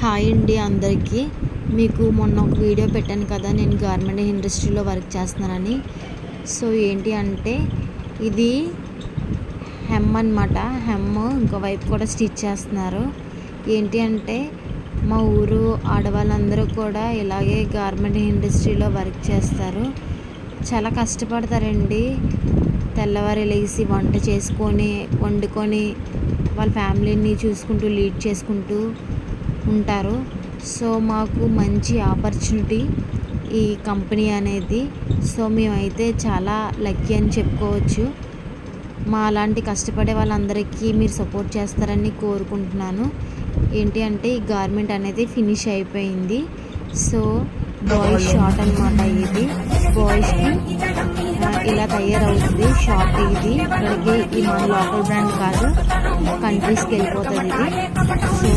Hi అండి అందరికీ. మీకు మొన్న ఒక వీడియో పెట్టాను కదా, నేను గార్మెంట్ ఇండస్ట్రీలో వర్క్ చేస్తున్నానని. సో ఏంటి అంటే ఇది హెమ్ అనమాట. హెమ్ ఇంకో వైపు కూడా స్టిచ్ చేస్తున్నారు. ఏంటి అంటే మా ఊరు ఆడవాళ్ళందరూ కూడా ఇలాగే గార్మెంట్ ఇండస్ట్రీలో వర్క్ చేస్తారు. చాలా కష్టపడతారండి. తెల్లవారి లేచి వంట చేసుకొని వండుకొని వాళ్ళ ఫ్యామిలీని చూసుకుంటూ లీడ్ చేసుకుంటూ ఉంటారు. సో మాకు మంచి ఆపర్చునిటీ ఈ కంపెనీ అనేది. సో మేమైతే చాలా లక్కీ అని చెప్పుకోవచ్చు. మా అలాంటి కష్టపడే వాళ్ళందరికీ మీరు సపోర్ట్ చేస్తారని కోరుకుంటున్నాను. ఏంటి అంటే ఈ గార్మెంట్ అనేది ఫినిష్ అయిపోయింది. సో బాయ్స్ షార్ట్ అనమాట. ఇది బాయ్స్కి ఇలా తయారవుతుంది షార్ట్. ఇది ఇక్కడికి ఈ మన లోకల్ బ్రాండ్ కాదు, కంట్రీస్కి వెళ్ళిపోతుంది ఇది. సో